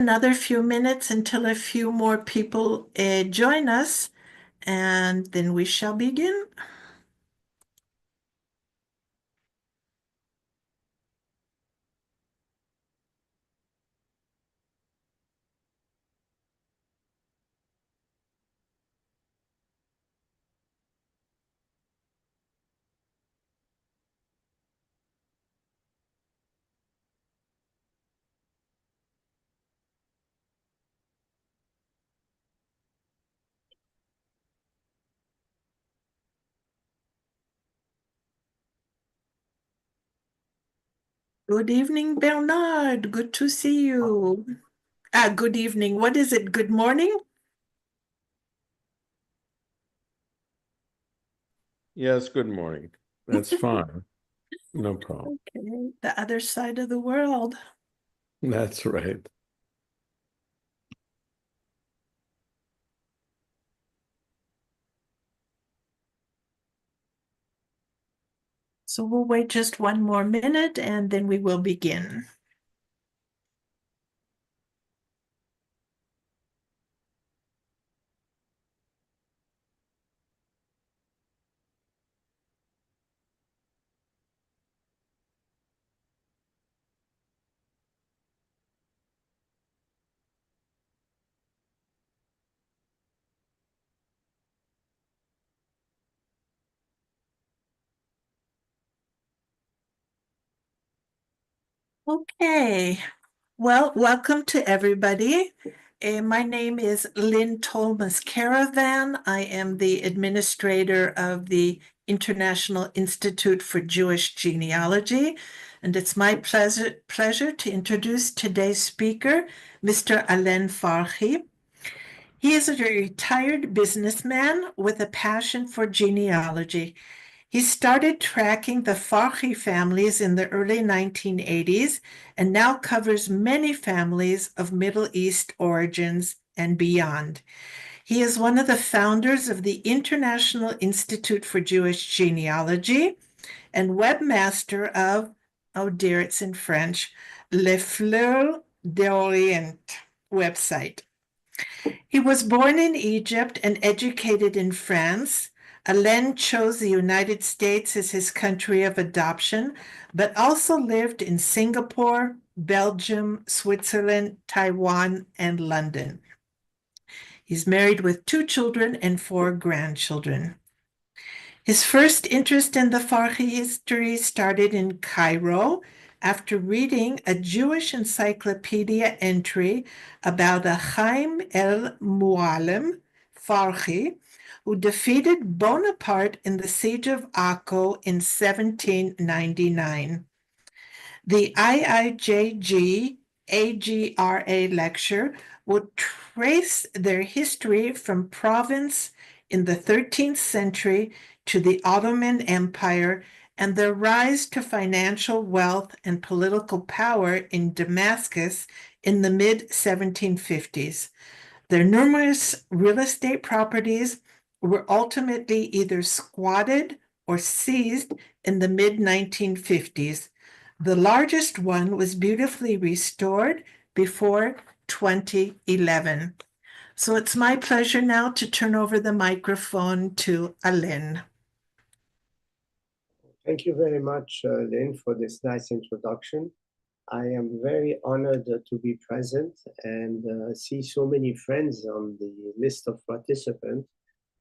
Another few minutes until a few more people join us, and then we shall begin. Good evening, Bernard. Good to see you. Good evening. What is it? Good morning? Yes, good morning. That's fine. No problem. Okay, the other side of the world. That's right. So we'll wait just one more minute and then we will begin. Okay. Well, welcome to everybody. My name is Lynn Thomas Caravan. I am the administrator of the International Institute for Jewish Genealogy, and it's my pleasure to introduce today's speaker, Mr. Alain Farhi. He is a retired businessman with a passion for genealogy. He started tracking the Farhi families in the early 1980s and now covers many families of Middle East origins and beyond. He is one of the founders of the International Institute for Jewish Genealogy and webmaster of, oh dear, it's in French, Le Fleur d'Orient website. He was born in Egypt and educated in France. Alain chose the United States as his country of adoption, but also lived in Singapore, Belgium, Switzerland, Taiwan, and London. He's married with 2 children and 4 grandchildren. His first interest in the Farhi history started in Cairo after reading a Jewish encyclopedia entry about a Chaim el Mualem Farhi, who defeated Bonaparte in the Siege of Akko in 1799. The IIJG AGRA lecture will trace their history from province in the 13th century to the Ottoman Empire and their rise to financial wealth and political power in Damascus in the mid-1750s. Their numerous real estate properties were ultimately either squatted or seized in the mid-1950s. The largest one was beautifully restored before 2011. So it's my pleasure now to turn over the microphone to Alain. Thank you very much, Lynn, for this nice introduction. I am very honored to be present and see so many friends on the list of participants.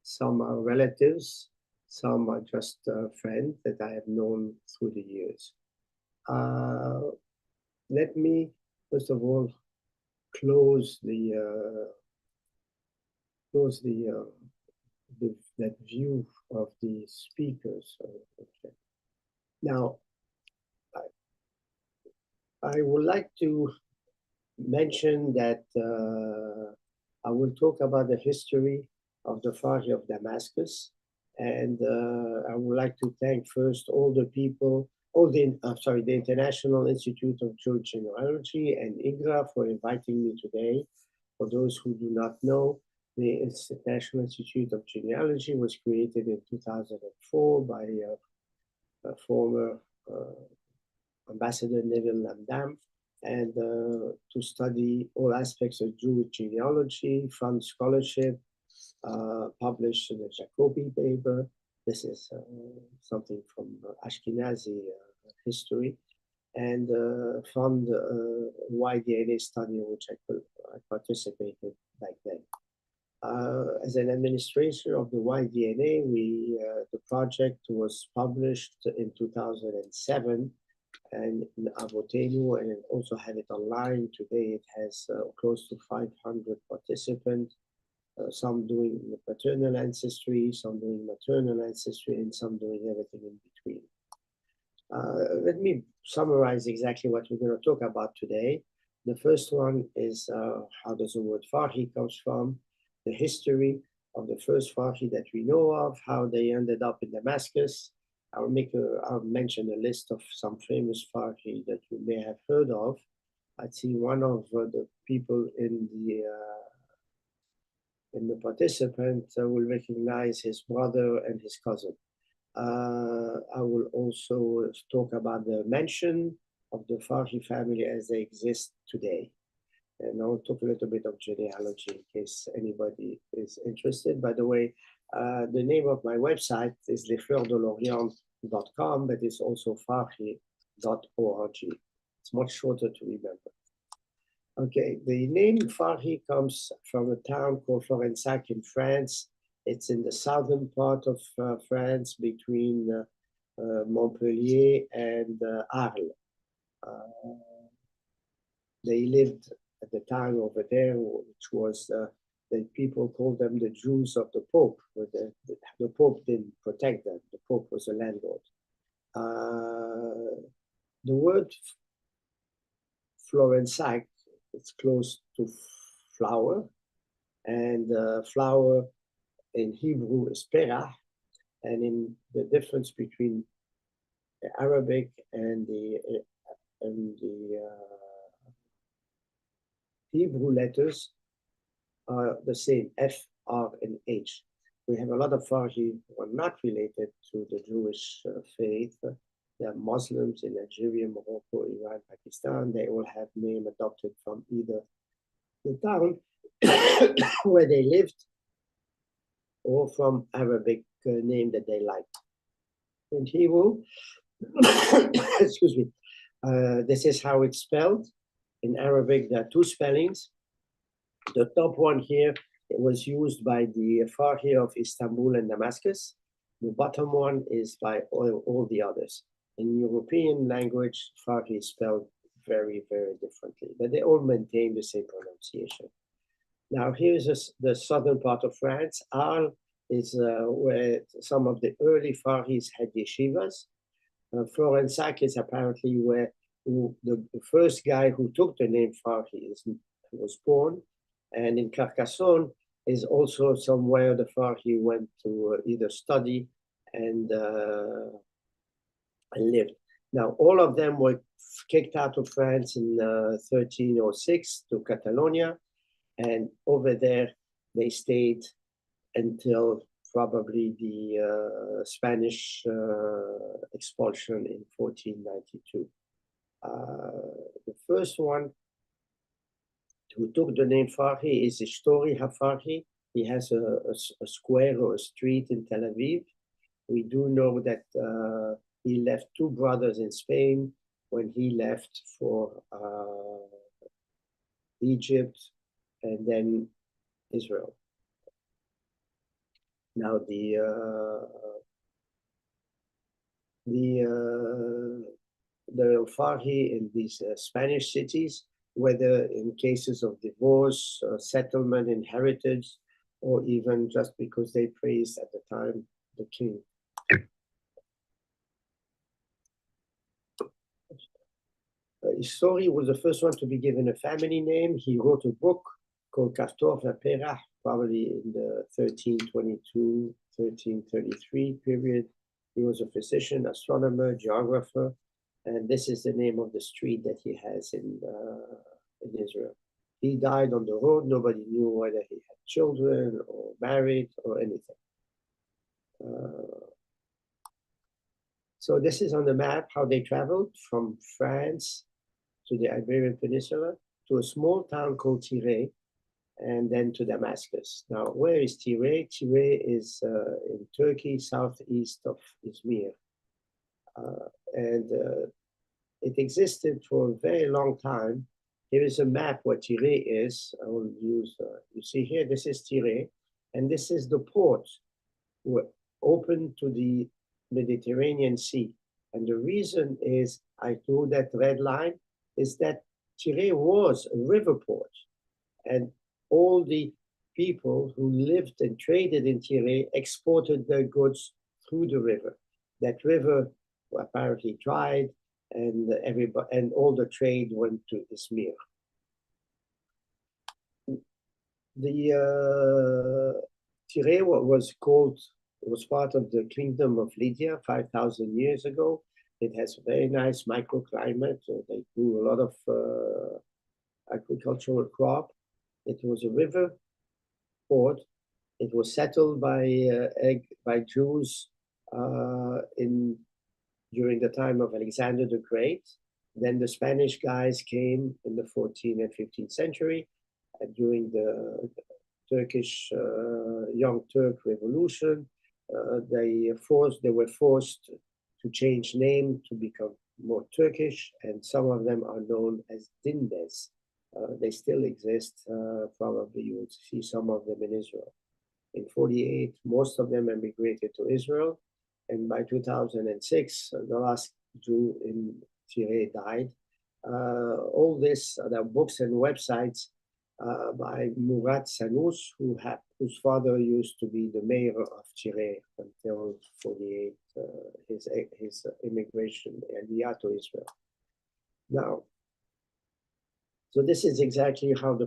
Some are relatives, some are just friends that I have known through the years. Let me, first of all, close that view of the speakers. Okay. Now, I would like to mention that I will talk about the history of the Farhi of Damascus. And I would like to thank first all the people, the International Institute of Jewish Genealogy and IGRA for inviting me today. For those who do not know, the International Institute of Genealogy was created in 2004 by a former Ambassador Neville Lamdam, and to study all aspects of Jewish genealogy, fund scholarship, published in the Jacobi paper. This is something from Ashkenazi history, and fund Y-DNA study in which I participated back then. As an administrator of the Y-DNA, the project was published in 2007 and in Avotenu, and also have it online. Today it has close to 500 participants, some doing paternal ancestry, some doing maternal ancestry, and some doing everything in between. Let me summarize exactly what we're going to talk about today. The first one is how does the word Farhi comes from, the history of the first Farhi that we know of, how they ended up in Damascus. I'll mention a list of some famous Farhi that you may have heard of. I see one of the people in the participant will recognize his brother and his cousin. I will also talk about the mention of the Farhi family as they exist today. And I'll talk a little bit of genealogy in case anybody is interested. By the way, the name of my website is lesfleursdelorient.com, but it's also farhi.org. It's much shorter to remember. Okay, the name Farhi comes from a town called Florensac in France. It's in the southern part of France between Montpellier and Arles. They lived at the time over there, which was the people called them the Jews of the Pope. But the Pope didn't protect them. The Pope was a landlord. The word Florensac, it's close to flower, and flower in Hebrew is perah, and in the difference between the Arabic and the Hebrew letters are the same, F, R, and H. We have a lot of Farhi who are not related to the Jewish faith. They're Muslims in Nigeria, Morocco, Iran, Pakistan. They all have name adopted from either the town where they lived or from Arabic name that they liked. In Hebrew, excuse me, this is how it's spelled. In Arabic, there are two spellings. The top one here was used by the Farhi of Istanbul and Damascus. The bottom one is by all the others. In European language, Farhi is spelled very, very differently, but they all maintain the same pronunciation. Now, here's the southern part of France. Arles is where some of the early Farhis had yeshivas. Florensac is apparently where the first guy who took the name Farhi was born. And in Carcassonne is also somewhere the Farhi went to either study and lived. Now, all of them were kicked out of France in 1306 to Catalonia. And over there, they stayed until probably the Spanish expulsion in 1492. The first one who took the name Farhi is Ishtori HaFarhi. He has a square or a street in Tel Aviv. We do know that he left two brothers in Spain when he left for Egypt and then Israel. Now the Farhi in these Spanish cities, whether in cases of divorce, settlement, inheritance, or even just because they praised at the time the king. Ishtori was the first one to be given a family name. He wrote a book called Kaftor VaPerah, probably in the 1322, 1333 period. He was a physician, astronomer, geographer, and this is the name of the street that he has in Israel. He died on the road. Nobody knew whether he had children or married or anything. So this is on the map how they traveled from France to the Iberian Peninsula, to a small town called Tyre, and then to Damascus. Now, where is Tyre? Tyre is in Turkey, southeast of Izmir. And it existed for a very long time. Here is a map where Tyre is. I will use, you see here, this is Tyre, and this is the port open to the Mediterranean Sea. And the reason is, I drew that red line, is that Tyre was a river port. And all the people who lived and traded in Tyre exported their goods through the river. That river apparently dried, and everybody and all the trade went to Izmir. The Tyre was called, it was part of the kingdom of Lydia 5,000 years ago. It has a very nice microclimate. They grew a lot of agricultural crop. It was a river port. It was settled by Jews during the time of Alexander the Great. Then the Spanish guys came in the 14th and 15th century during the Turkish Young Turk Revolution. They were forced to change name to become more Turkish, and some of them are known as Dindes. They still exist. Probably you would see some of them in Israel. In 48, most of them emigrated to Israel. And by 2006, the last Jew in Tyre died. All this, there are books and websites by Murat Sanus, whose father used to be the mayor of Tyre until 48, his immigration and to Israel. Now, so this is exactly how the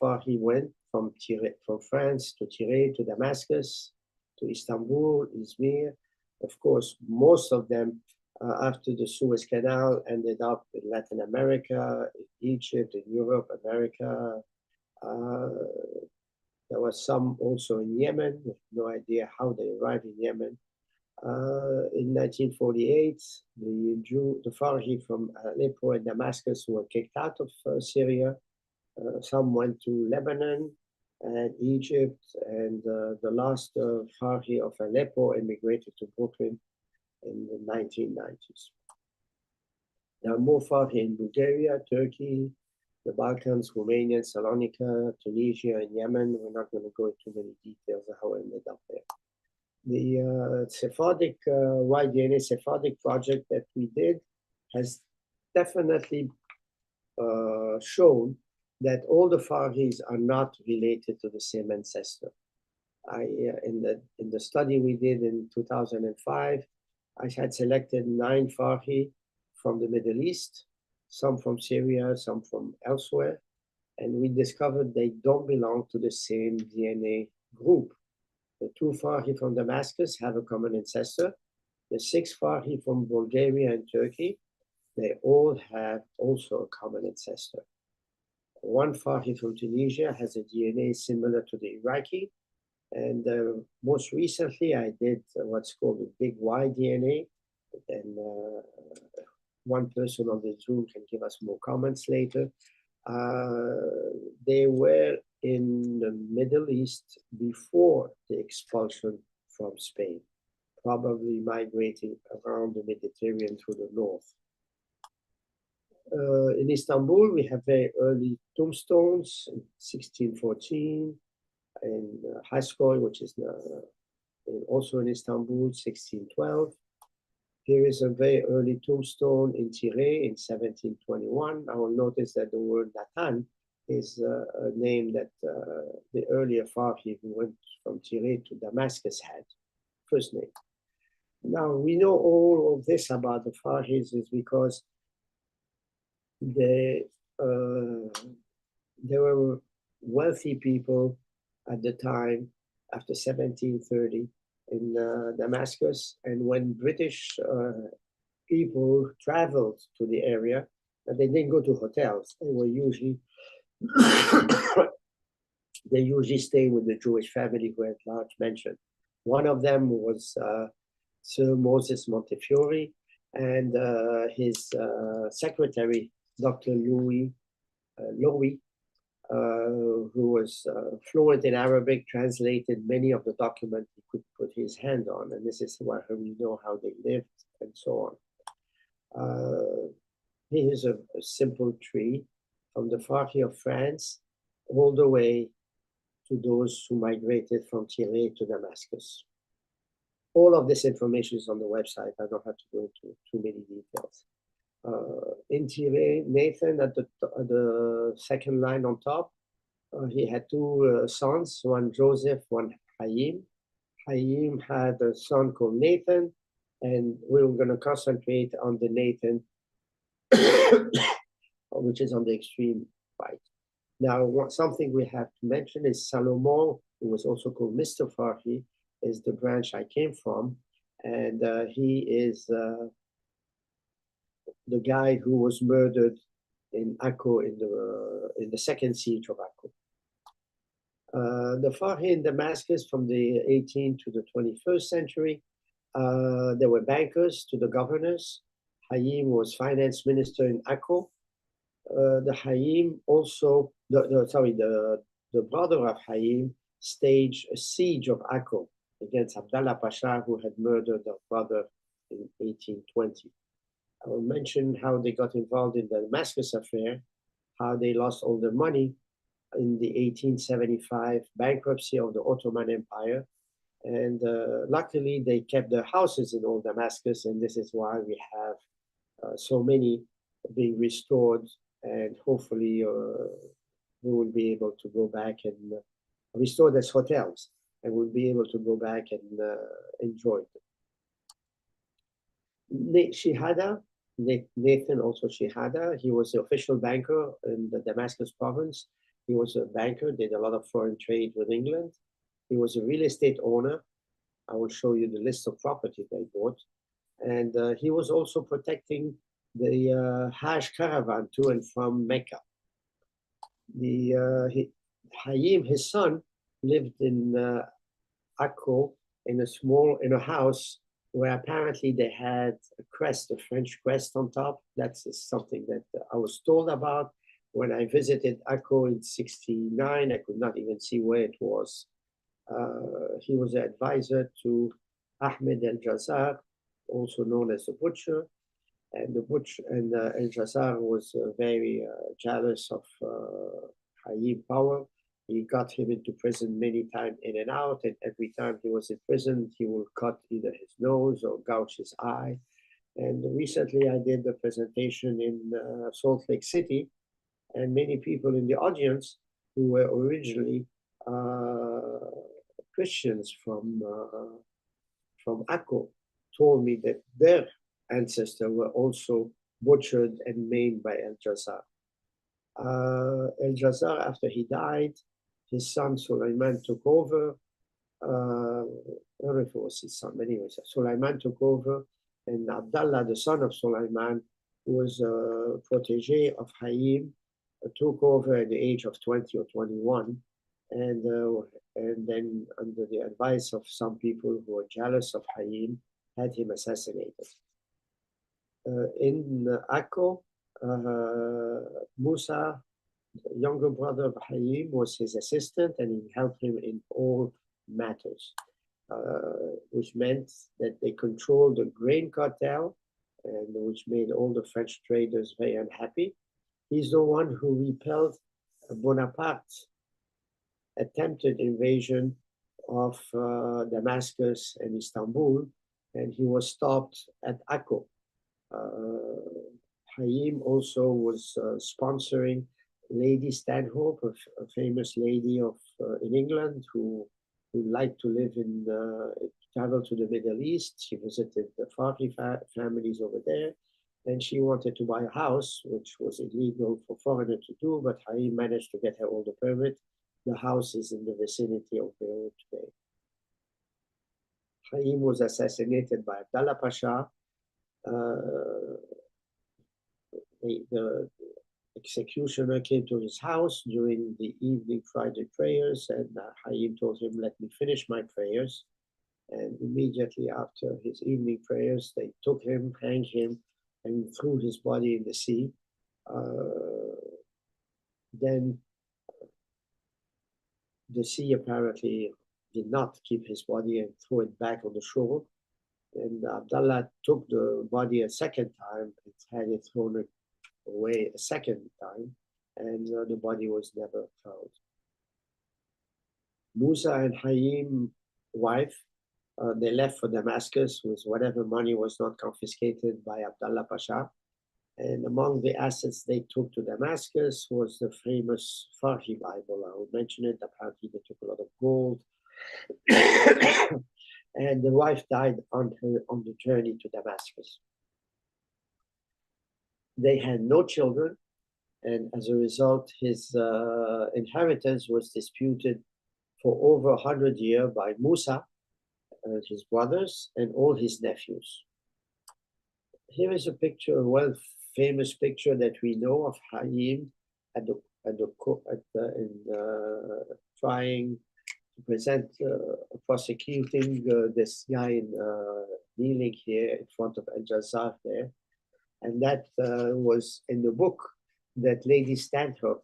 Farhi went from France to Tyre to Damascus to Istanbul, Izmir. Of course, most of them after the Suez Canal ended up in Latin America, in Egypt, in Europe, America. There was some also in Yemen. No idea how they arrived in Yemen. In 1948, the Farhi from Aleppo and Damascus were kicked out of Syria. Some went to Lebanon and Egypt, and the last Farhi of Aleppo immigrated to Brooklyn in the 1990s. There are more Farhi in Bulgaria, Turkey, the Balkans, Romania, Salonika, Tunisia, and Yemen. We're not going to go into many details of how it ended up there. The Sephardic YDNA Sephardic project that we did has definitely shown that all the Farhis are not related to the same ancestor. In the study we did in 2005, I had selected 9 Farhi from the Middle East, some from Syria, some from elsewhere, and we discovered they don't belong to the same DNA group. The 2 Farhi from Damascus have a common ancestor. The 6 Farhi from Bulgaria and Turkey, they all have also a common ancestor. 1 Farhi from Tunisia has a DNA similar to the Iraqi. And most recently, I did what's called a big Y DNA. And one person on the Zoom can give us more comments later. They were in the Middle East before the expulsion from Spain, probably migrating around the Mediterranean to the north. In Istanbul, we have very early tombstones in 1614, in Haskoy, which is also in Istanbul, 1612. Here is a very early tombstone in Tyre in 1721. I will notice that the word Natan is a name that the earlier Farhi who went from Tyre to Damascus had, first name. Now, we know all of this about the Farhis is because they were wealthy people at the time after 1730 in Damascus. And when British people traveled to the area, they didn't go to hotels. They were usually they usually stay with the Jewish family who had large mansion. One of them was Sir Moses Montefiore, and his secretary Dr. Louis, who was fluent in Arabic, translated many of the documents he could put his hand on, and this is why we know how they lived and so on. Here is a simple tree from the Farhi of France all the way to those who migrated from Tyre to Damascus. All of this information is on the website. I don't have to go into too many details. In Tyre, Nathan at the second line on top, he had two sons, one Joseph, one Hayim. Hayim had a son called Nathan, and we were going to concentrate on the Nathan, which is on the extreme right. Now, something we have to mention is Salomon, who was also called Mr. Farhi, is the branch I came from, and he is the guy who was murdered in Akko in the second siege of Akko. The Farhi in Damascus from the 18th to the 21st century, there were bankers to the governors. Hayim was finance minister in Akko. The Hayim also, the brother of Hayim staged a siege of Akko against Abdallah Pasha, who had murdered their brother in 1820. I will mention how they got involved in the Damascus affair, how they lost all their money in the 1875 bankruptcy of the Ottoman Empire. And luckily, they kept their houses in old Damascus, and this is why we have so many being restored, and hopefully we will be able to go back and restored as hotels, and we'll be able to go back and enjoy them. Shihada, Nathan also Shihada, he was the official banker in the Damascus province. He was a banker, did a lot of foreign trade with England. He was a real estate owner. I will show you the list of property they bought. And he was also protecting the Hajj caravan to and from Mecca. Hayim, his son, lived in Akko in a house where apparently they had a crest, a French crest on top. That's something that I was told about. When I visited Akko in '69, I could not even see where it was. He was an advisor to Ahmed El-Jazar, also known as the Butcher. And El-Jazar was very jealous of Hayim power. He got him into prison many times in and out, and every time he was in prison, he would cut either his nose or gouge his eye. And recently I did a presentation in Salt Lake City, and many people in the audience who were originally Christians from Akko told me that their ancestors were also butchered and maimed by El-Jazar. El-Jazar, after he died, his son Sulaiman took over. I don't know if it was his son, but anyways, Sulaiman took over, and Abdallah, the son of Sulaiman, who was a protege of Hayim, took over at the age of 20 or 21, and then under the advice of some people who were jealous of Hayim, had him assassinated. In Akko, Musa, the younger brother of Hayim, was his assistant, and he helped him in all matters, which meant that they controlled the grain cartel, and which made all the French traders very unhappy. He's the one who repelled Bonaparte's attempted invasion of Damascus and Istanbul, and he was stopped at Akko. Hayim also was sponsoring Lady Stanhope, a famous lady in England who liked to live travel to the Middle East. She visited the Farhi families over there, and she wanted to buy a house, which was illegal for foreigners to do, but Hayim managed to get her all the permit. The house is in the vicinity of Beirut today. Hayim was assassinated by Abdallah Pasha. The executioner came to his house during the evening Friday prayers, and Hayim told him, "Let me finish my prayers." And immediately after his evening prayers, they took him, hanged him, and threw his body in the sea. Then the sea apparently did not keep his body and threw it back on the shore. And Abdullah took the body a second time and had it thrown away a second time, and the body was never found. Musa and Hayim, wife, they left for Damascus with whatever money was not confiscated by Abdullah Pasha. And among the assets they took to Damascus was the famous Farhi Bible. I will mention it. Apparently, they took a lot of gold. And the wife died on the journey to Damascus. They had no children, and as a result, his inheritance was disputed for over 100 years by Musa, his brothers, and all his nephews. Here is a picture, a famous picture that we know of Hayim trying to present, prosecuting this guy kneeling here in front of Al-Jazar there. And that was in the book that Lady Stanhope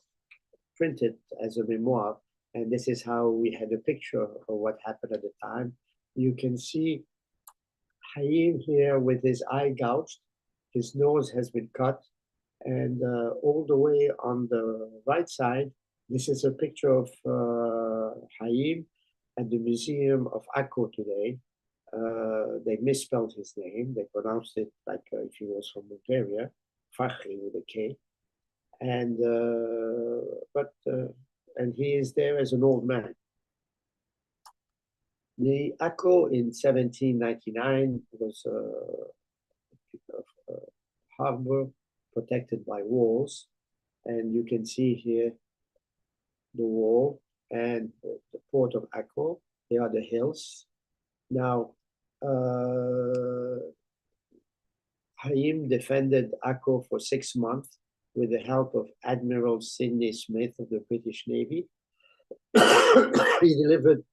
printed as a memoir. And this is how we had a picture of what happened at the time. You can see Hayim here with his eye gouged. His nose has been cut. And all the way on the right side, this is a picture of Hayim at the Museum of Akko today. They misspelled his name. They pronounced it like if he was from Bulgaria, Farhi with a K. And and he is there as an old man. The Akko in 1799 was a harbor protected by walls, and you can see here the wall and the port of Akko. They are the hills. Now, Hayim defended Akko for 6 months with the help of Admiral Sidney Smith of the British Navy. He delivered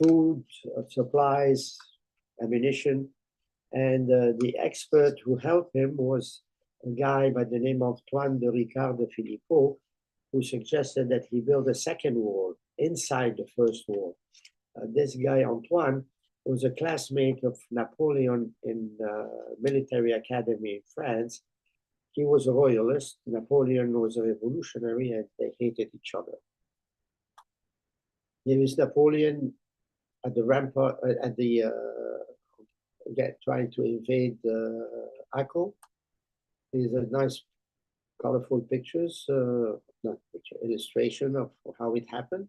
food, supplies, ammunition, and the expert who helped him was a guy by the name of Antoine de Ricard de Philippot, who suggested that he build a second wall inside the first wall. This guy, Antoine, was a classmate of Napoleon in military academy in France. He was a royalist. Napoleon was a revolutionary, and they hated each other. Here is Napoleon at the rampart, trying to invade Akko. These are nice, colorful pictures, not picture, illustration of how it happened.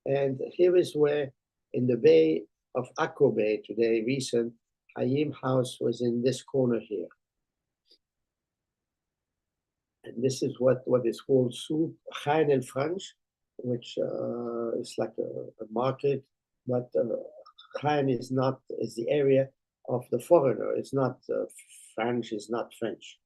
And here is where, in the bay of Akko Bay today, recent, Hayim house was in this corner here. And this is what is called Souk Khan el Franch, which is like a market, but Khan is the area of the foreigner. It's not French, is not French.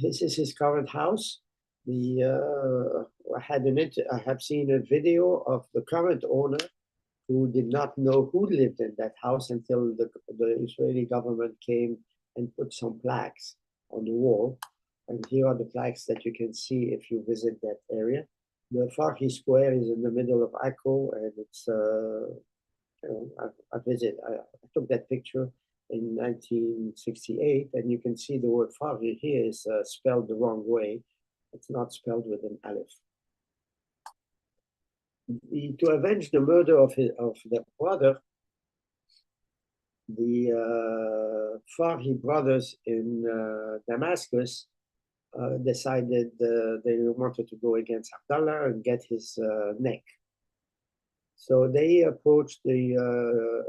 This is his current house. I have seen a video of the current owner who did not know who lived in that house until the Israeli government came and put some plaques on the wall. And here are the plaques that you can see if you visit that area. The Farhi Square is in the middle of Akko, and it's, I took that picture in 1968, and you can see the word Farhi here is spelled the wrong way. It's not spelled with an aleph. To avenge the murder of their brother, the Farhi brothers in Damascus decided they wanted to go against Abdullah and get his neck. So they approached the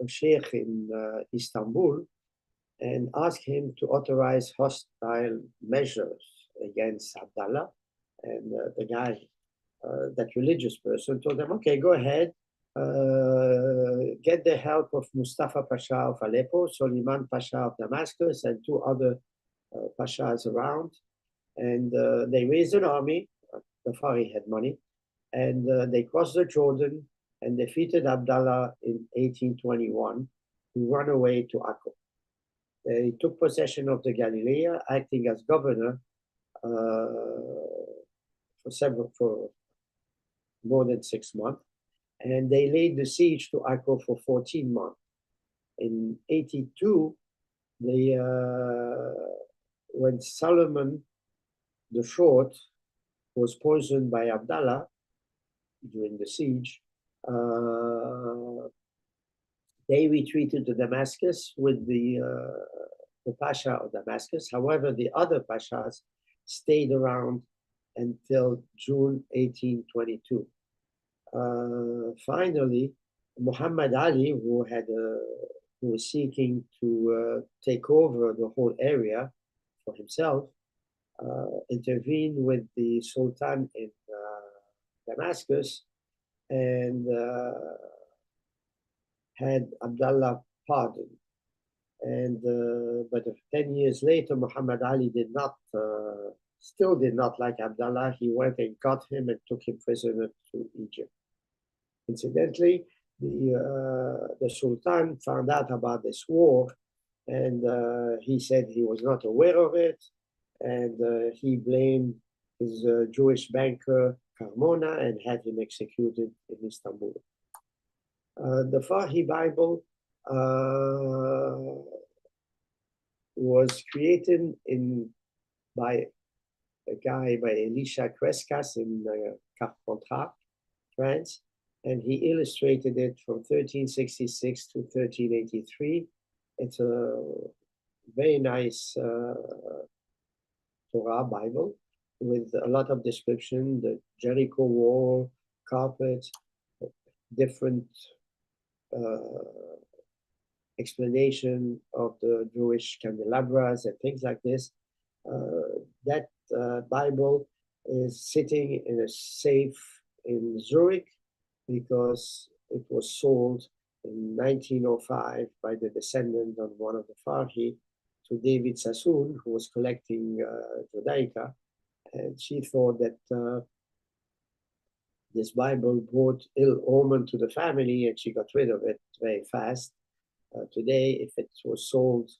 sheikh in Istanbul and asked him to authorize hostile measures against Abdullah. And the guy, that religious person, told them, okay, go ahead, get the help of Mustafa Pasha of Aleppo, Soliman Pasha of Damascus, and 2 other pashas around. And they raised an army. The Farhi had money, and they crossed the Jordan and defeated Abdullah in 1821, who ran away to Akko. They took possession of the Galilee, acting as governor for more than 6 months, and they laid the siege to Akko for 14 months. In 82, when Solomon the Short was poisoned by Abdallah during the siege, they retreated to Damascus with the Pasha of Damascus. However, the other Pashas stayed around until June 1822. Finally, Muhammad Ali, who was seeking to take over the whole area for himself, intervened with the Sultan in Damascus and had Abdullah pardoned. And but 10 years later, Muhammad Ali still did not like Abdullah. He went and got him and took him prisoner to Egypt. Incidentally, the Sultan found out about this war, and he said he was not aware of it, and he blamed his Jewish banker Carmona and had him executed in Istanbul. The Farhi Bible was created by a guy by Elisha Crescas in Carpentras, France, and he illustrated it from 1366 to 1383. It's a very nice Torah Bible with a lot of description, the Jericho wall, carpet, different explanation of the Jewish candelabras and things like this. That Bible is sitting in a safe in Zurich because it was sold in 1905 by the descendant of one of the Farhi to David Sassoon, who was collecting Judaica, and she thought that this Bible brought ill omen to the family, and she got rid of it very fast. Today, if it was sold,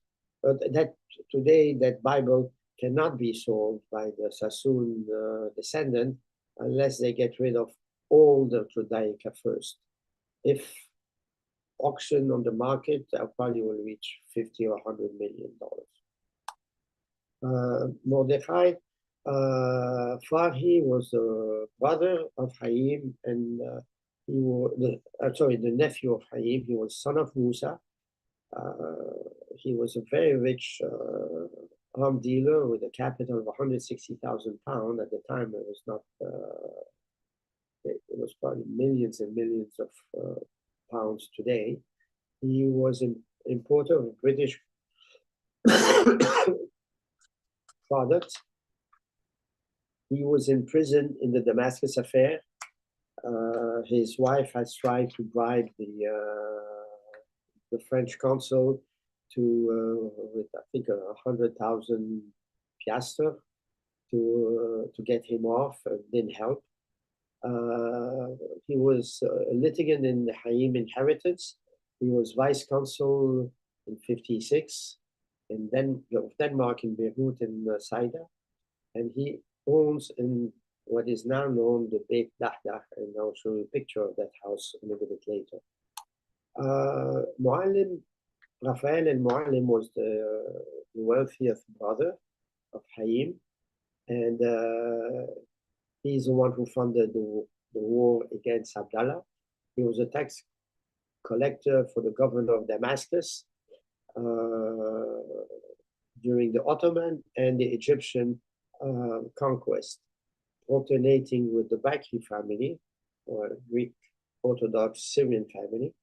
today that Bible cannot be sold by the Sassoon descendant unless they get rid of all the Judaica first. If auction on the market, probably will reach $50 or $100 million. Mordechai Farhi was the brother of Hayim, and the nephew of Hayim. He was son of Musa. He was a very rich arm dealer with a capital of 160,000 pounds. At the time, it was not. It was probably millions and millions of pounds today. He was an importer of British products. He was in prison in the Damascus affair. His wife has tried to bribe the French consul with I think 100,000 piastres to get him off. Didn't help. He was a litigant in the Hayim inheritance. He was vice consul in 56, and then Denmark in Beirut and Saida, and he owns in what is now known the Beit Dahdah, and I'll show you a picture of that house a little bit later. Raphael al-Muallim was the wealthiest brother of Hayim, and he's the one who funded the war against Abdallah. He was a tax collector for the governor of Damascus during the Ottoman and the Egyptian conquest, alternating with the Bakri family, or Greek Orthodox Syrian family.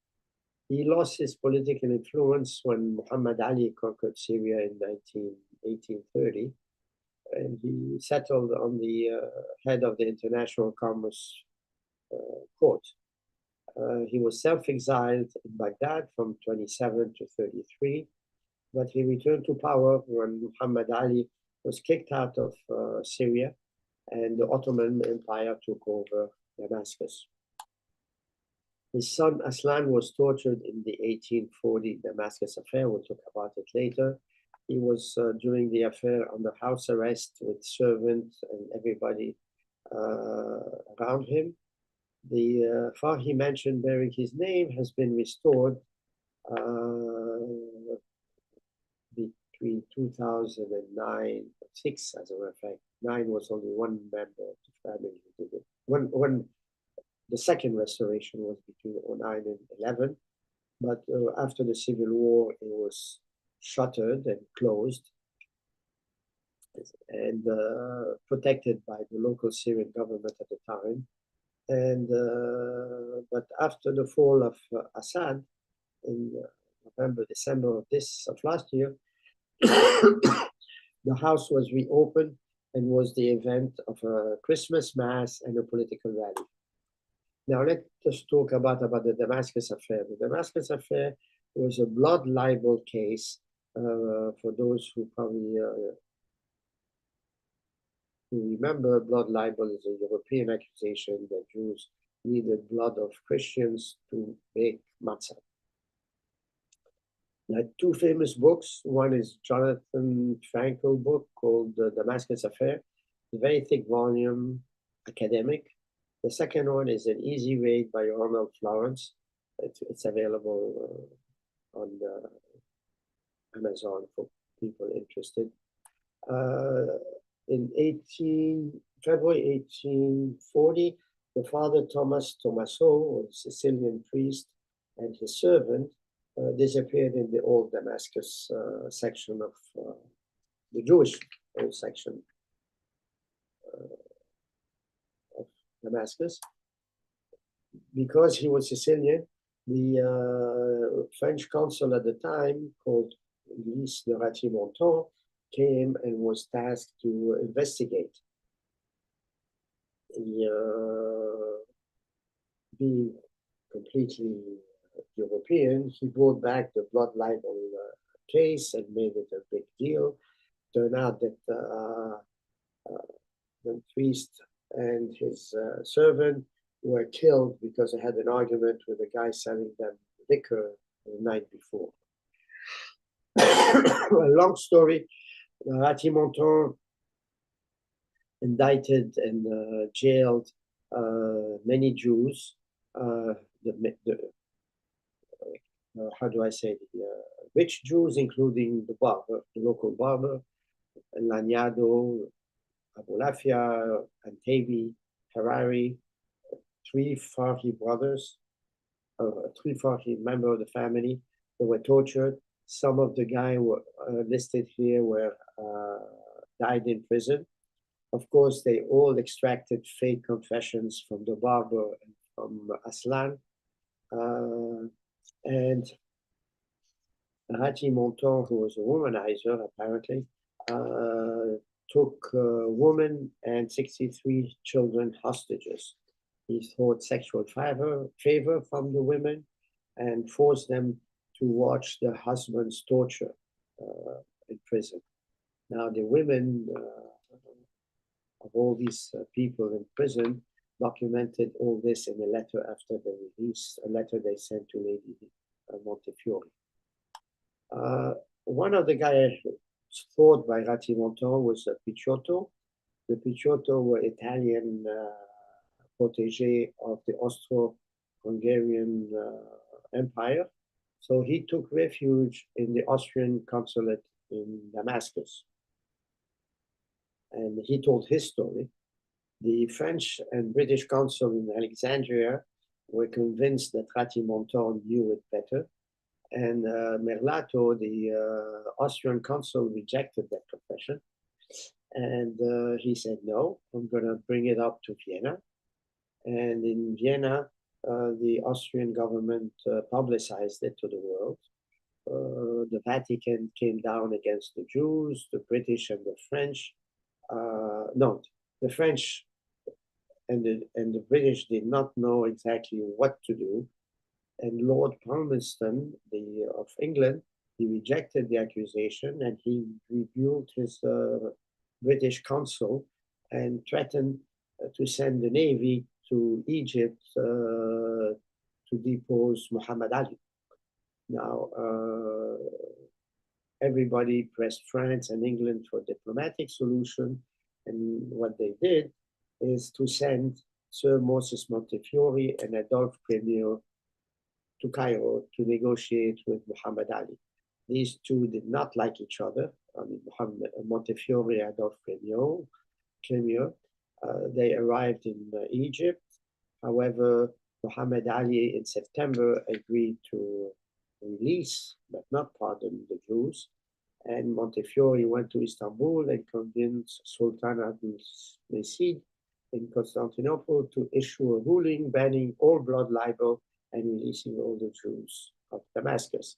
He lost his political influence when Muhammad Ali conquered Syria in 1830, and he settled on the head of the International Commerce Court. He was self-exiled in Baghdad from 27 to 33, but he returned to power when Muhammad Ali was kicked out of Syria and the Ottoman Empire took over Damascus. His son Aslan was tortured in the 1840 Damascus affair. We'll talk about it later. He was during the affair under house arrest with servants and everybody around him. The Farhi mansion bearing his name has been restored between 2009 and 6, as a matter of fact. 9 was only one member of the family who did it. The second restoration was between 2009 and 11, but after the Civil War, it was shuttered and closed and protected by the local Syrian government at the time. And but after the fall of Assad in November, December of last year, the house was reopened and was the event of a Christmas mass and a political rally. Now let us talk about the Damascus affair. The Damascus affair was a blood libel case. For those who probably who remember, blood libel is a European accusation that Jews needed blood of Christians to make matzah. There are two famous books. One is Jonathan Frankel book called The Damascus Affair, a very thick volume, academic. The second one is An Easy Read by Ronald Florence. It's available on Amazon for people interested. In February 1840, the father Thomas Tomaso, a Sicilian priest, and his servant disappeared in the old Damascus section of the Jewish old section of Damascus. Because he was Sicilian, the French consul at the time, called Luis de Ratimonton, came and was tasked to investigate. He, being completely European, he brought back the blood libel case and made it a big deal. Turned out that the priest and his servant were killed because they had an argument with a guy selling them liquor the night before. A long story. Ratimonton indicted and jailed many Jews. How do I say, the rich Jews, including the barber, the local barber, Lanyado, Abulafia, Antabi, Harari, 3 Farhi brothers, 3 Farhi members of the family. They were tortured. Some of the guys were listed here were died in prison. Of course, they all extracted fake confessions from the barber and from Aslan. And Ratimonton, who was a womanizer, apparently, took a woman and 63 children hostages. He sought sexual favor from the women and forced them to watch their husbands torture in prison. Now, the women of all these people in prison documented all this in a letter after the release, a letter they sent to Lady Montefiore. One of the guys thought by Ratimonton was Picciotto. The Picciotto were Italian protege of the Austro-Hungarian Empire. So he took refuge in the Austrian consulate in Damascus. And he told his story. The French and British consul in Alexandria were convinced that Ratimonton knew it better. And Merlato, the Austrian consul, rejected that confession. And he said, no, I'm going to bring it up to Vienna. And in Vienna, the Austrian government publicized it to the world. The Vatican came down against the Jews, the British and the French. No, the French and the British did not know exactly what to do. And Lord Palmerston, of England, he rejected the accusation and he rebuked his British consul and threatened to send the navy to Egypt to depose Muhammad Ali. Now, everybody pressed France and England for diplomatic solution. And what they did is to send Sir Moses Montefiore and Adolphe Premier to Cairo to negotiate with Muhammad Ali. These two did not like each other. I mean, Montefiore and Adolphe Premier. They arrived in Egypt. However, Muhammad Ali in September agreed to release, but not pardon, the Jews. And Montefiore went to Istanbul and convinced Sultan Abdul-Mesid in Constantinople to issue a ruling banning all blood libel and releasing all the Jews of Damascus.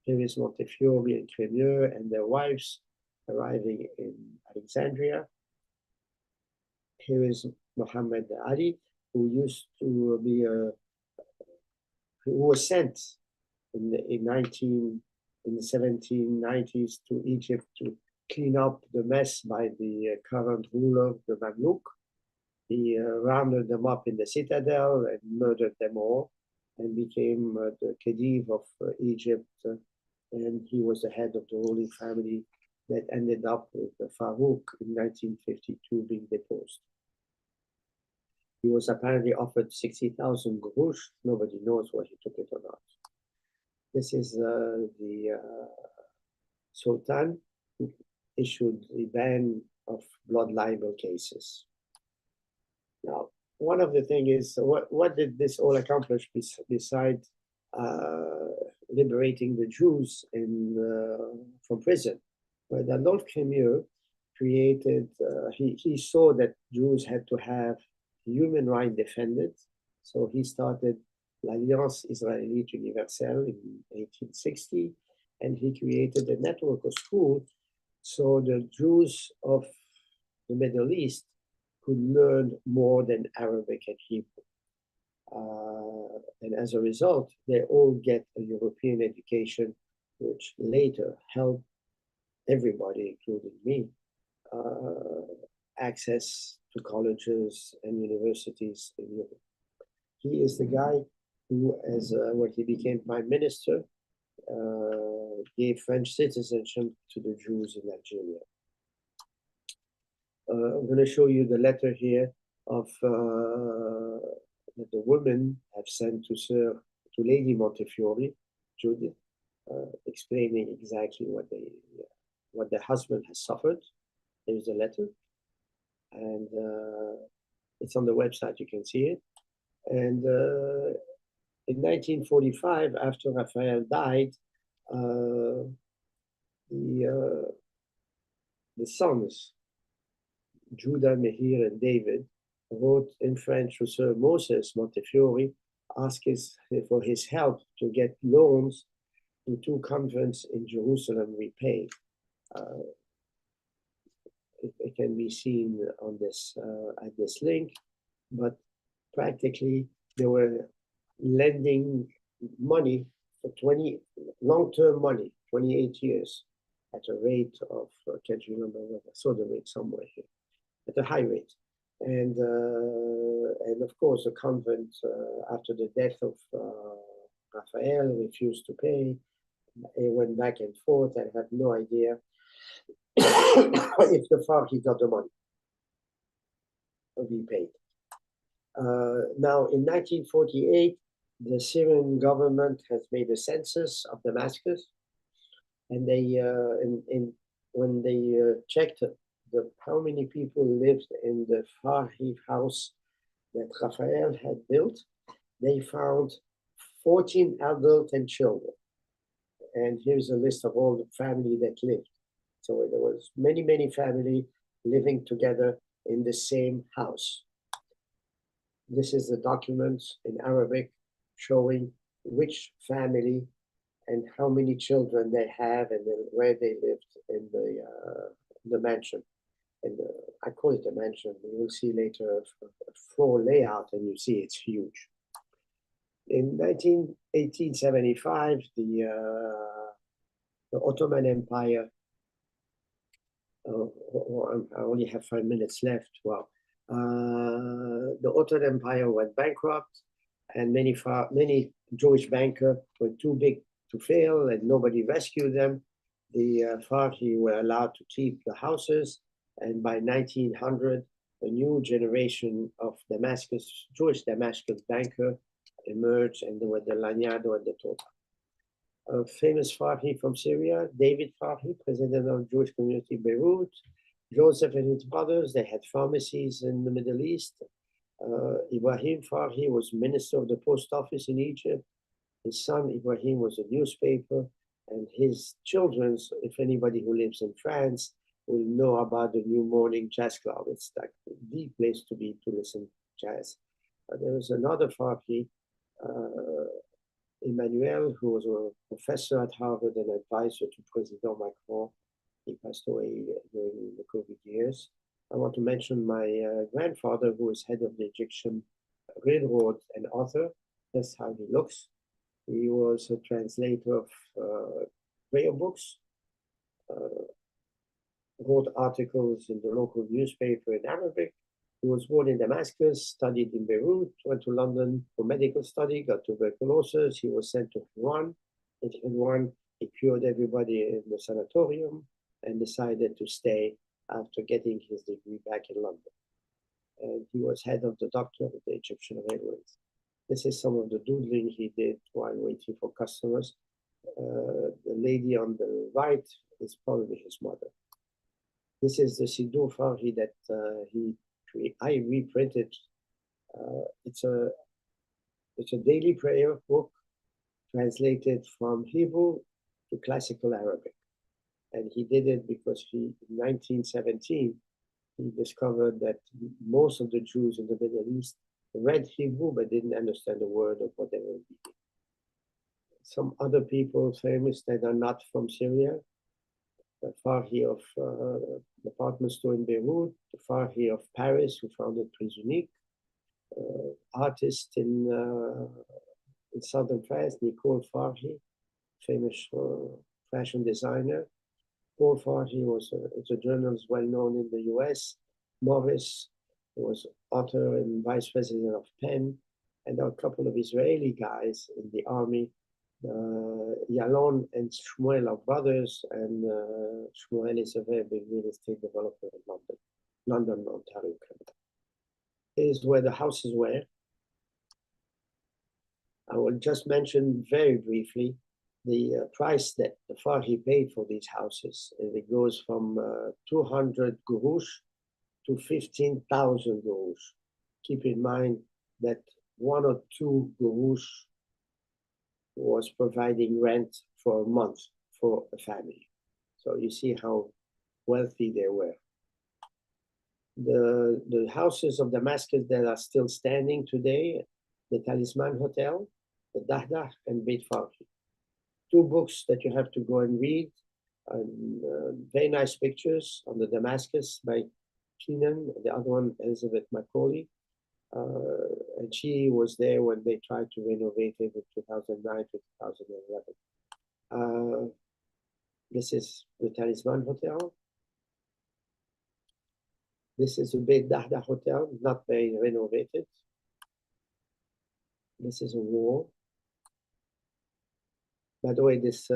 Here is Montefiore and Premier and their wives arriving in Alexandria. Here is Muhammad Ali, who used to be who was sent in the 1790s to Egypt to clean up the mess by the current ruler, the Mamluk. He rounded them up in the citadel and murdered them all, and became the Khedive of Egypt, and he was the head of the ruling family that ended up with Farouk in 1952 being deposed. He was apparently offered 60,000 grosh. Nobody knows whether he took it or not. This is the Sultan who issued the ban of blood libel cases. Now, one of the things is, what did this all accomplish besides liberating the Jews from prison? Well, Adolphe Premier created, he saw that Jews had to have human rights defended. So he started l'Alliance Israélite Universelle in 1860, and he created a network of schools so the Jews of the Middle East could learn more than Arabic and Hebrew. And as a result, they all get a European education, which later helped everybody, including me, access to colleges and universities in Europe. He is the guy who, when he became prime minister, gave French citizenship to the Jews in Algeria. I'm going to show you the letter here of that the women have sent to Lady Montefiore, Judith, explaining exactly what their husband has suffered. There's a letter, and it's on the website. You can see it. And in 1945, after Raphael died, the sons, Judah, Mehir, and David, wrote in French to Sir Moses Montefiore, asking for his help to get loans to two convents in Jerusalem repaid. It can be seen on this at this link, but practically they were lending money for long-term money, 28 years, at a rate of, I can't remember what I saw the rate somewhere here, at a high rate. And of course, the convent, after the death of Raphael, refused to pay. It went back and forth. I have no idea if the Farhi got the money to be paid. Now, in 1948, the Syrian government has made a census of Damascus, and they, when they checked how many people lived in the Farhi house that Raphael had built, they found 14 adults and children. And here's a list of all the family that lived. So there was many families living together in the same house. This is the document in Arabic showing which family and how many children they have and where they lived in the mansion. And I call it a mansion. You will see later a floor layout, and you see it's huge. In 1875, the Ottoman Empire, I only have 5 minutes left. Well, the Ottoman Empire went bankrupt, and many Jewish bankers were too big to fail, and nobody rescued them. the Farhi were allowed to keep the houses, and by 1900, a new generation of Jewish Damascus banker emerged, and they were the Lanyado and the Tota. A famous Farhi from Syria, David Farhi, president of the Jewish community in Beirut. Joseph and his brothers, they had pharmacies in the Middle East. Ibrahim Farhi was minister of the post office in Egypt. His son Ibrahim was a newspaper, and his children's, if anybody who lives in France will know about the New Morning Jazz Club. It's like the place to be to listen jazz. There was another Farhi, Emmanuel, who was a professor at Harvard and advisor to President Macron. He passed away during the COVID years. I want to mention my grandfather, who was head of the Egyptian Railroad and author. That's how he looks. He was a translator of prayer books, wrote articles in the local newspaper in Arabic. He was born in Damascus, studied in Beirut, went to London for medical study, got tuberculosis. He was sent to Iran. In Iran, he cured everybody in the sanatorium and decided to stay after getting his degree back in London. And he was head of the doctor of the Egyptian Railways. This is some of the doodling he did while waiting for customers. The lady on the right is probably his mother. This is the Sidur Farhi that I reprinted. It's a daily prayer book translated from Hebrew to classical Arabic. And he did it because in 1917, he discovered that most of the Jews in the Middle East read Hebrew but didn't understand a word of what they were reading. Some other people famous that are not from Syria, the Farhi of department store in Beirut, the Farhi of Paris, who founded Prisonique, artist in southern France, Nicole Farhi, famous fashion designer. Paul Farhi was a journalist well known in the US. Morris was author and vice president of Penn, and there are a couple of Israeli guys in the army. Yalon and Shmuel are brothers, and Shmuel is a very big real estate developer in London, Ontario, Canada. Here's where the houses were. I will just mention very briefly the price that the Farhi paid for these houses. And it goes from 200 gurush to 15,000 gurush. Keep in mind that 1 or 2 gurush was providing rent for a month for a family. So you see how wealthy they were. The houses of Damascus that are still standing today, the Talisman Hotel, the Dahdah, and Beit Farhi. 2 books that you have to go and read, and very nice pictures on the Damascus by Keenan, the other one, Elizabeth Macaulay. And she was there when they tried to renovate it in 2009 to 2011. This is the Talisman Hotel. This is the Beit Dahdah Hotel, not very renovated. This is a wall. By the way, this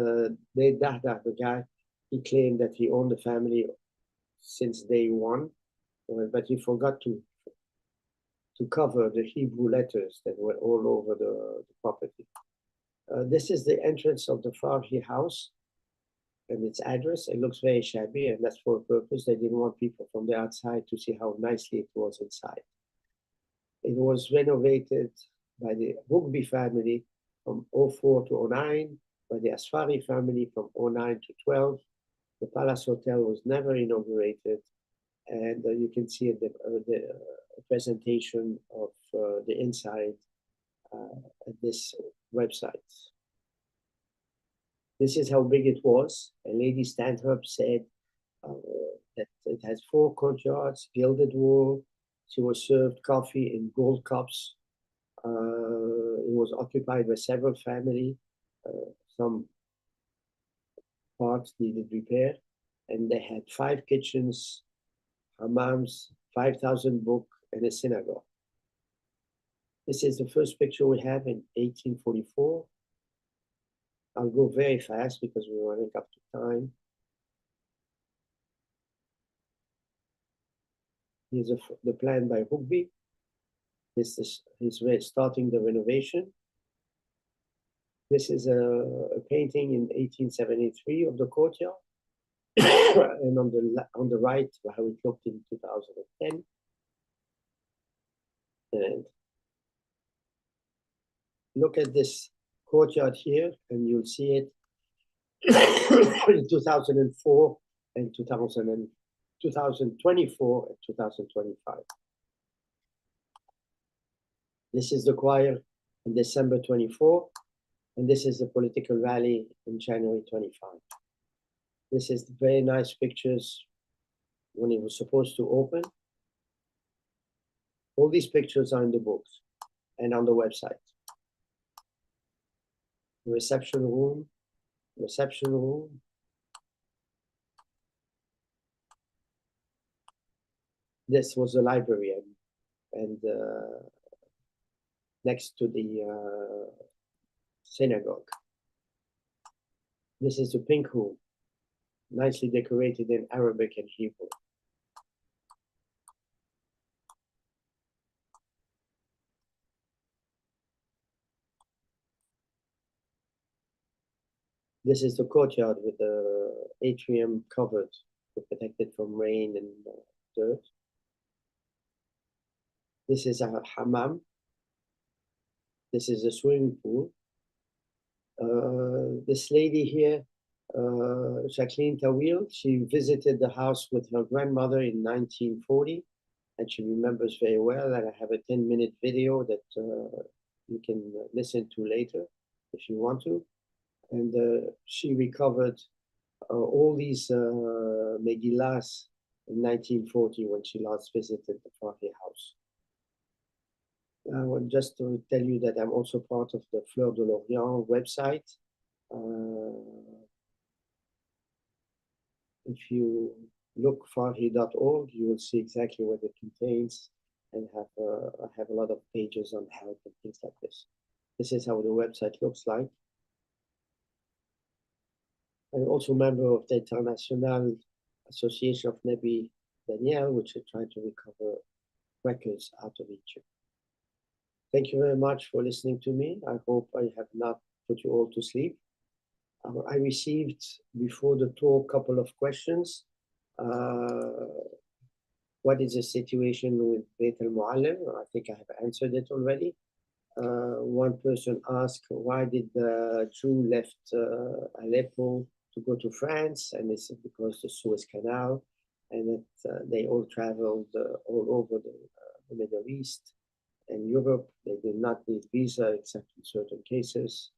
Beit Dahdah, the guy, he claimed that he owned the family since day one, but he forgot to cover the Hebrew letters that were all over the property. This is the entrance of the Farhi house and its address. It looks very shabby, and that's for a purpose. They didn't want people from the outside to see how nicely it was inside. It was renovated by the Rugby family from 04 to 09, by the Asfari family from 09 to 12. The Palace Hotel was never inaugurated, and you can see the presentation of the inside at this website. This is how big it was. And Lady Stanhope said that it has 4 courtyards, gilded wall. She was served coffee in gold cups. It was occupied by several families. Some parts needed repair. And they had 5 kitchens, hammams, 5,000 books, and a synagogue. This is the first picture we have in 1844. I'll go very fast because we're running up to time. Here's the plan by Hugby. This is he's starting the renovation. This is a painting in 1873 of the courtyard. And on the right, how it looked in 2010. And look at this courtyard here, and you'll see it in 2004 and 2024 and 2025. This is the choir in December 24, and this is the political rally in January 25. This is very nice pictures when it was supposed to open. All these pictures are in the books and on the website. Reception room. This was the library and next to the synagogue. This is the pink room, nicely decorated in Arabic and Hebrew. This is the courtyard with the atrium covered, protected from rain and dirt. This is a hammam. This is a swimming pool. This lady here, Jacqueline Tawil, she visited the house with her grandmother in 1940, and she remembers very well. And I have a 10-minute video that you can listen to later if you want to. And she recovered all these Megillas in 1940 when she last visited the Farhi house. I want just to tell you that I'm also part of the Fleur de l'Orient website. If you look farhi.org, you will see exactly what it contains, and I have a lot of pages on help and things like this. This is how the website looks like. I'm also a member of the International Association of Nebi Daniel, which is trying to recover records out of Egypt. Thank you very much for listening to me. I hope I have not put you all to sleep. I received before the talk a couple of questions. What is the situation with Beit al-Muallim? I think I have answered it already. One person asked, why did the Jew left Aleppo to go to France? And they said because the Suez Canal, and that they all traveled all over the Middle East and Europe. They did not need visa except in certain cases.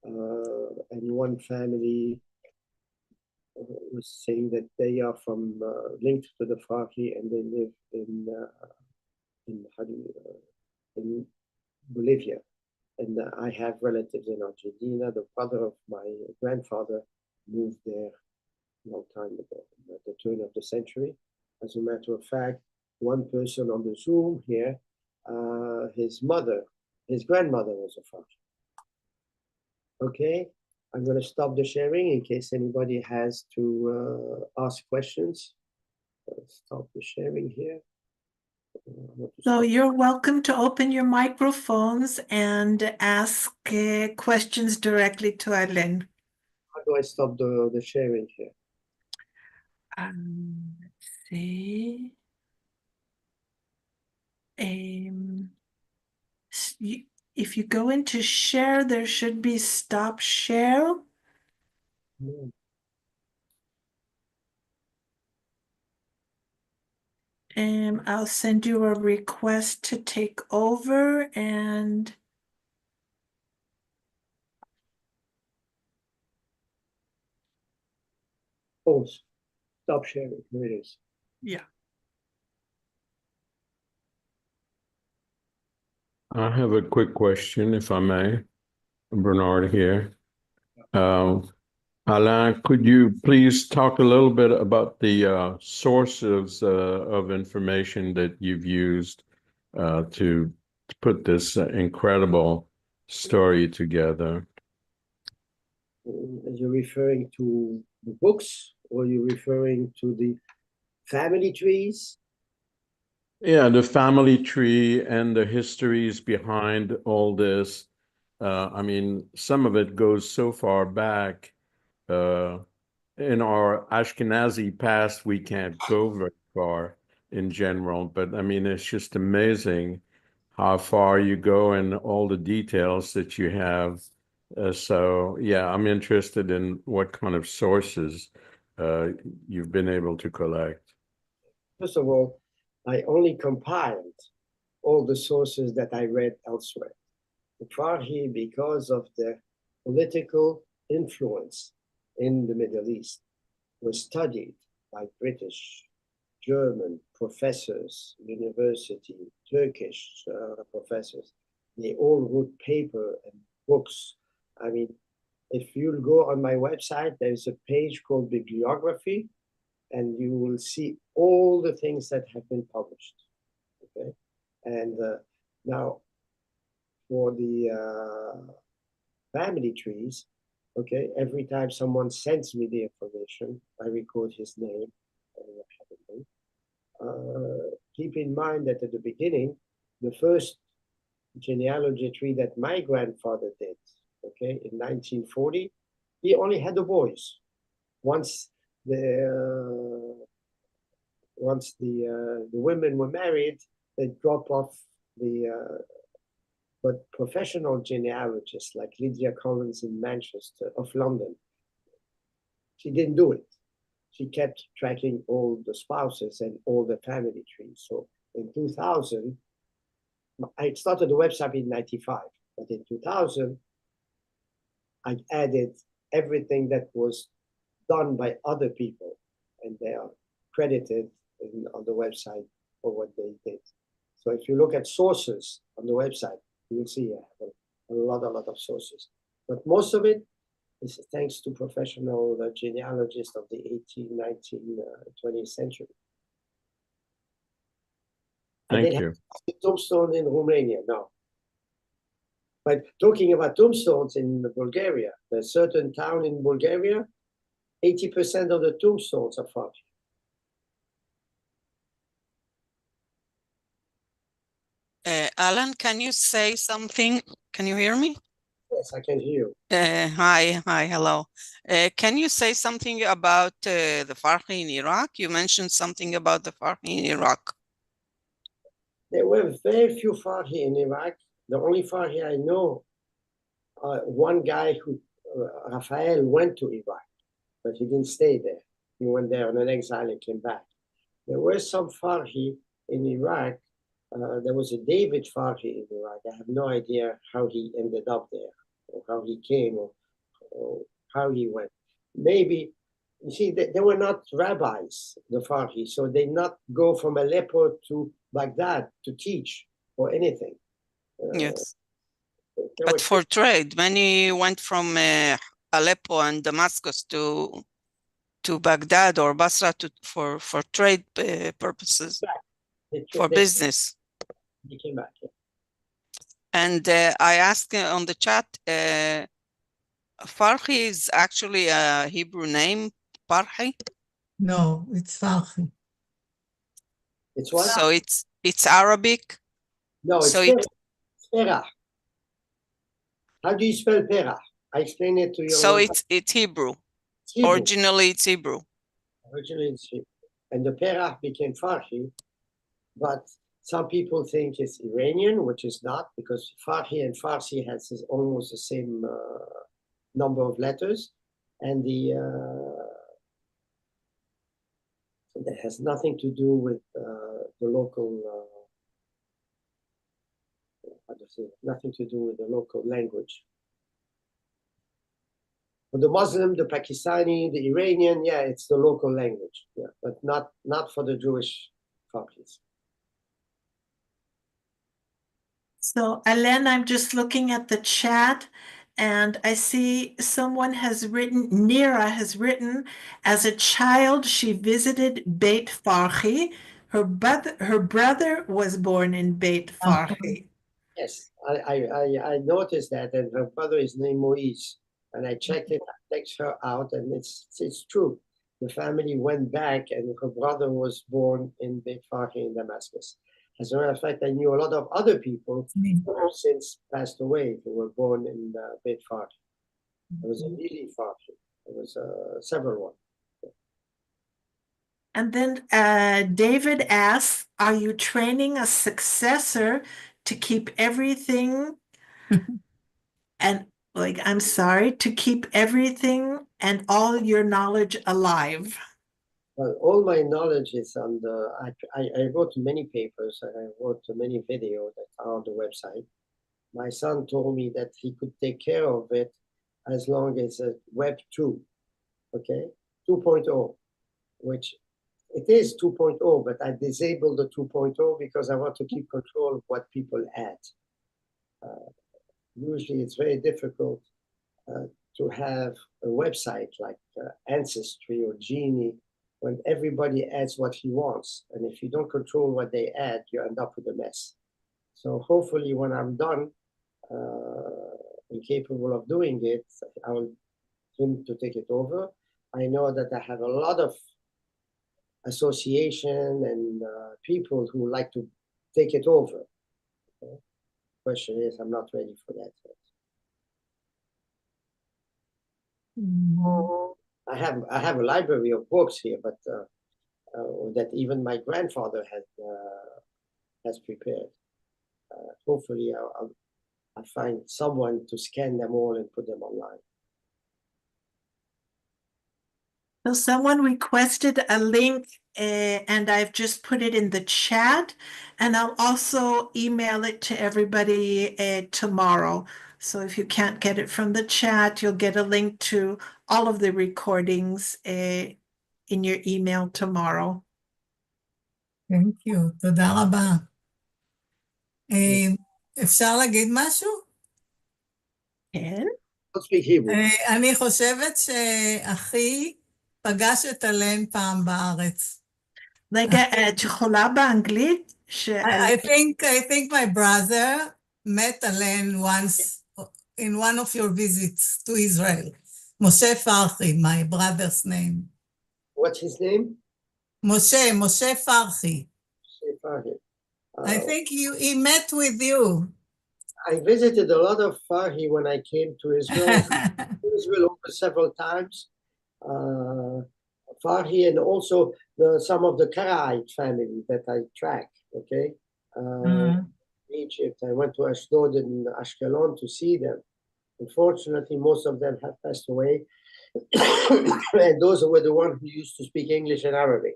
And one family was saying that they are from linked to the Farhi, and they live in Bolivia. And I have relatives in Argentina. The father of my grandfather moved there a long time ago, at the turn of the century. As a matter of fact, one person on the Zoom here, his grandmother was a Farhi. Okay, I'm going to stop the sharing in case anybody has to ask questions. Let's stop the sharing here. So you're welcome to open your microphones and ask questions directly to Aileen. How do I stop the sharing here? Let's see. If you go into share, there should be stop share. And I'll send you a request to take over and Oh, stop sharing. Here it is. yeah. I have a quick question, if I may. Bernard here. Alain, could you please talk a little bit about the sources of information that you've used to put this incredible story together? Are you referring to the books, or are you referring to the family trees? Yeah, the family tree and the histories behind all this. I mean, some of it goes so far back. Uh, in our Ashkenazi past, we can't go very far in general, but I mean, it's just amazing how far you go and all the details that you have. So, yeah, I'm interested in what kind of sources you've been able to collect. First of all, I only compiled all the sources that I read elsewhere. The Farhi, because of the political influence in the Middle East, was studied by British, German professors, university, Turkish professors. They all wrote paper and books. I mean, if you'll go on my website, there's a page called Bibliography, and you will see all the things that have been published. Okay, and now for the family trees, okay, every time someone sends me the information, I record his name and what happened. Keep in mind that at the beginning, the first genealogy tree that my grandfather did, okay, in 1940, he only had the boys. Once the women were married, they drop off the but professional genealogists like Lydia Collins in Manchester of London, she didn't do it. She kept tracking all the spouses and all the family trees. So in 2000, I started the website in 95, but in 2000, I added everything that was done by other people, and they are credited on the website for what they did. So if you look at sources on the website, you'll see a lot of sources. But most of it is thanks to professional genealogists of the 18th, 19th, 20th century. Thank you. Tombstone in Romania, no. But talking about tombstones in Bulgaria, there's a certain town in Bulgaria, 80% of the tombstones are Farhi. Alan, can you say something? Can you hear me? Yes, I can hear you. Hi, hello. Can you say something about the Farhi in Iraq? You mentioned something about the Farhi in Iraq. There were very few Farhi in Iraq. The only Farhi I know, one guy who, Raphael, went to Iraq, but he didn't stay there. He went there on an exile and came back. There were some Farhi in Iraq. There was a David Farhi in Iraq. I have no idea how he ended up there, or how he came, or how he went. Maybe, you see, they were not rabbis, the Farhi, so they not go from Aleppo to Baghdad to teach or anything. Yes. But for trade, many went from Aleppo and Damascus to Baghdad or Basra for trade purposes, for business. They came back, yeah. And I asked on the chat, Farhi is actually a Hebrew name, Farhi? No, it's Farhi. It's what? So it's Arabic? No, it's Perah. How do you spell Perah? I explain it to you. So it's Hebrew. Originally it's Hebrew. Originally it's Hebrew. And the Perah became Farhi, but some people think it's Iranian, which is not, because Farhi and Farsi has almost the same number of letters, and so that has nothing to do with the local. Nothing to do with the local language. For the Muslim, the Pakistani, the Iranian, yeah, it's the local language, yeah, but not for the Jewish Farhis. So, Alain, I'm just looking at the chat and I see someone has written, Nira has written, as a child, she visited Beit Farhi. Her brother was born in Beit Farhi. Yes, I noticed that, and her brother is named Moise, and I checked it, I checked her out, and it's true. The family went back, and her brother was born in Beit Farhi in Damascus. As a matter of fact, I knew a lot of other people Me. who have since passed away who were born in Beit Farhi. There was a Lili Farhi. There was several ones. And then David asks, are you training a successor to keep everything and I'm sorry, to keep everything and all your knowledge alive? Well, all my knowledge is on the, I wrote many papers and I wrote many videos that are on the website. My son told me that he could take care of it as long as Web 2, okay? 2.0, which it is 2.0, but I disabled the 2.0 because I want to keep control of what people add. Usually it's very difficult to have a website like Ancestry or Genie when everybody adds what he wants. And if you don't control what they add, you end up with a mess. So hopefully when I'm done and capable of doing it, I will him to take it over. I know that I have a lot of association and people who like to take it over. Okay? Question is, I'm not ready for that yet. I have a library of books here, but that even my grandfather has prepared. Hopefully, I'll find someone to scan them all and put them online. So someone requested a link and I've just put it in the chat, and I'll also email it to everybody tomorrow. So if you can't get it from the chat, you'll get a link to all of the recordings in your email tomorrow. Thank you. תודה רבה. אפשר להגיד משהו? כן. Don't speak Hebrew. אני חושבת שאחי פגש את אלן פעם בארץ. רגע, את יכולה באנגלית? I think my brother met Alain once in one of your visits to Israel. Moshe Farhi, my brother's name. What's his name? Moshe Farhi. Farhi. I think he met with you. I visited a lot of Farhi when I came to Israel. Israel over several times. Farhi and also some of the Karaite family that I track, okay? Egypt. I went to Ashdod and Ashkelon to see them. Unfortunately, most of them have passed away. And those were the ones who used to speak English and Arabic.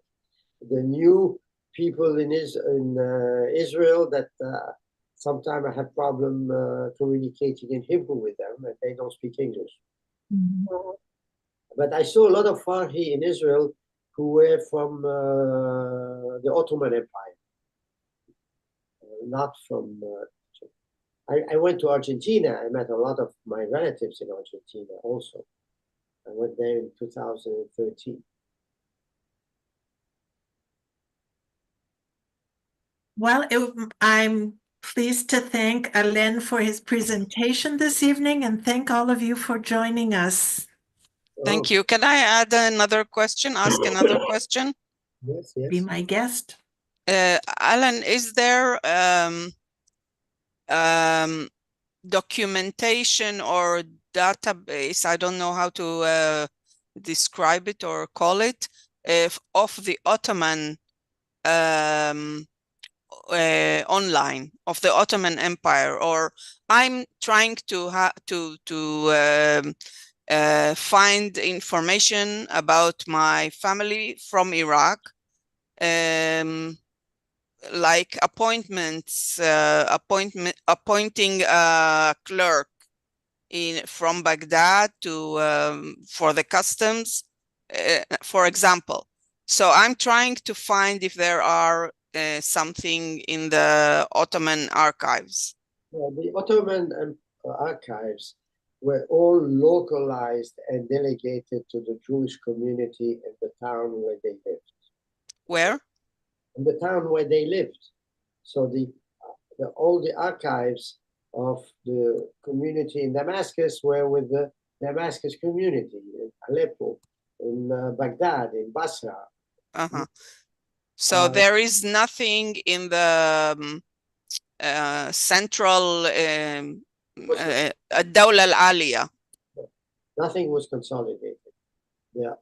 The new people in Israel that sometimes I have problem communicating in Hebrew with them, and they don't speak English. But I saw a lot of Farhi in Israel who were from the Ottoman Empire, not from. I went to Argentina. I met a lot of my relatives in Argentina also. I went there in 2013. Well, I'm pleased to thank Alain for his presentation this evening and thank all of you for joining us. Thank you. Can I add another question? Ask another question? Yes, yes. Be my guest. Alan, is there documentation or database, I don't know how to describe it or call it, of the Ottoman online, of the Ottoman Empire? Or I'm trying to find information about my family from Iraq, like appointments, appointing a clerk from Baghdad to for the customs, for example. So I'm trying to find if there are something in the Ottoman archives. Well, the Ottoman archives were all localized and delegated to the Jewish community in the town where they lived. Where? In the town where they lived. So all the archives of the community in Damascus were with the Damascus community, in Aleppo, in Baghdad, in Basra. Uh-huh. So there is nothing in the central الدولة العالية. Nothing was consolidated. Yeah,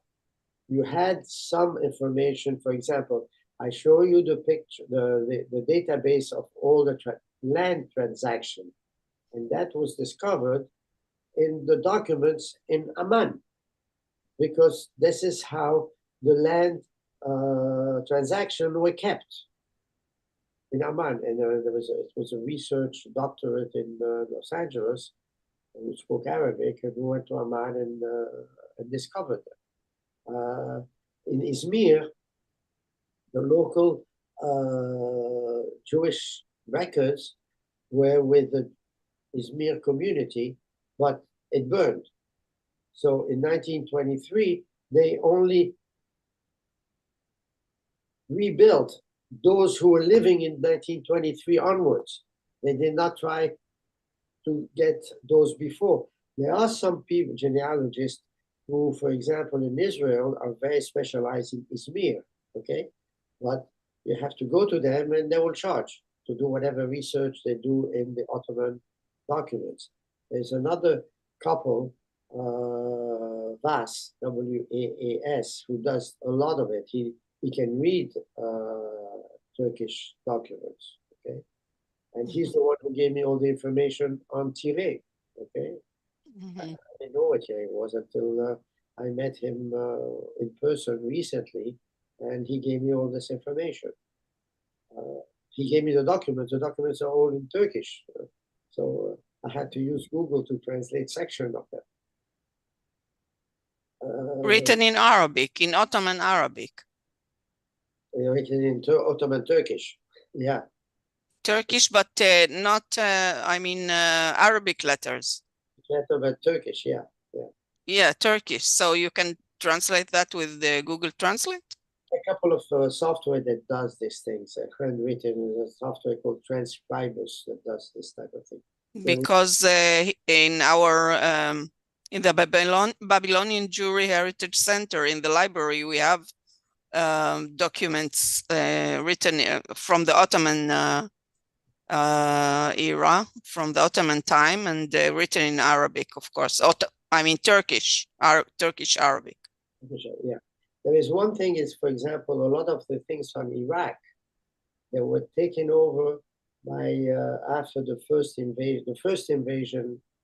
you had some information. For example, I show you the picture, the database of all the land transaction, and that was discovered in the documents in Amman, because this is how the land transaction were kept in Amman. And it was a research doctorate in Los Angeles who spoke Arabic and who went to Amman and discovered them. In Izmir, the local Jewish records were with the Izmir community, but it burned. So in 1923, they only rebuilt those who were living in 1923 onwards. They did not try to get those before. There are some people, genealogists, who, for example, in Israel are very specialized in Izmir, okay? But you have to go to them and they will charge to do whatever research they do in the Ottoman documents. There's another couple, Vaas, W-A-A-S, who does a lot of it. He can read Turkish documents, okay? And he's the one who gave me all the information on Tireh, okay? I didn't know what Tireh was until I met him in person recently, and he gave me all this information. He gave me the documents. The documents are all in Turkish. So I had to use Google to translate section of them. Written in Arabic, in Ottoman Arabic. Written in Ottoman Turkish, yeah. Turkish, but not, I mean, Arabic letters. Letter, but Turkish, yeah. Yeah, Turkish. So you can translate that with the Google Translate? A couple of software that does these things. Handwritten, a software called Transcribers that does this type of thing. Because in our in the Babylonian Jewry Heritage Center in the library, we have documents written from the Ottoman era, from the Ottoman time, and written in Arabic, of course. I mean Turkish, Turkish Arabic. Yeah. There is one thing is, for example, a lot of the things from Iraq, they were taken over by after the first invasion,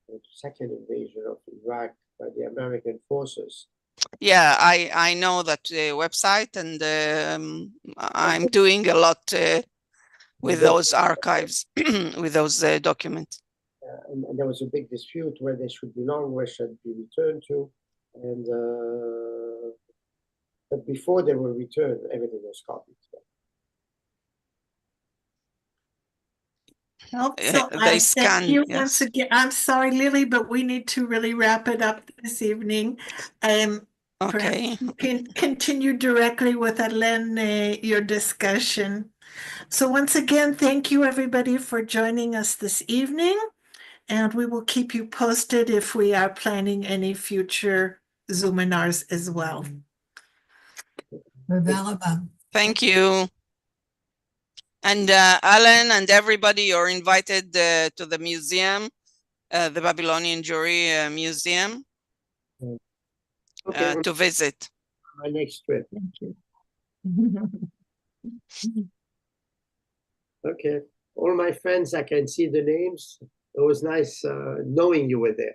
the second invasion of Iraq by the American forces. Yeah, I know that website, and I'm doing a lot with those archives, with those documents. And there was a big dispute where they should belong, where should be returned to, and but before they were returned, everything was copied. So They scan. Thank you once again. I'm sorry, Lily, but we need to really wrap it up this evening. Okay. You can continue directly with Alain, your discussion. So once again, thank you everybody for joining us this evening, and we will keep you posted if we are planning any future Zoominars as well. Thank you. And Alan and everybody, you're invited to the museum, the Babylonian Jewry Museum, Okay, to visit. My next trip. Thank you. Okay, all my friends, I can see the names. It was nice knowing you were there.